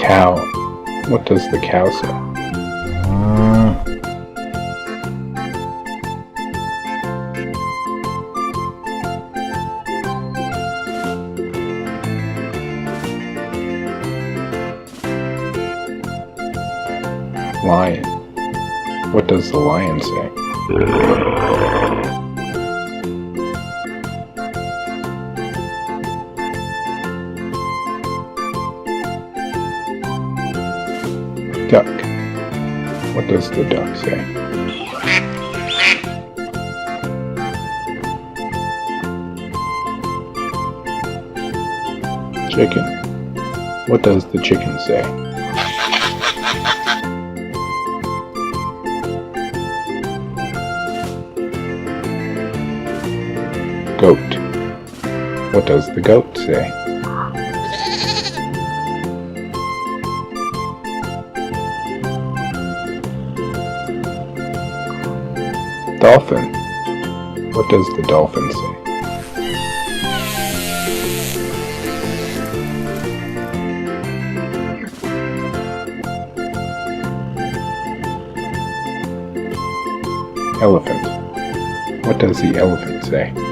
Cow. What does the cow say? Lion. What does the lion say? Duck. What does the duck say? Chicken. What does the chicken say? Goat. What does the goat say? Dolphin. What does the dolphin say? Elephant. What does the elephant say?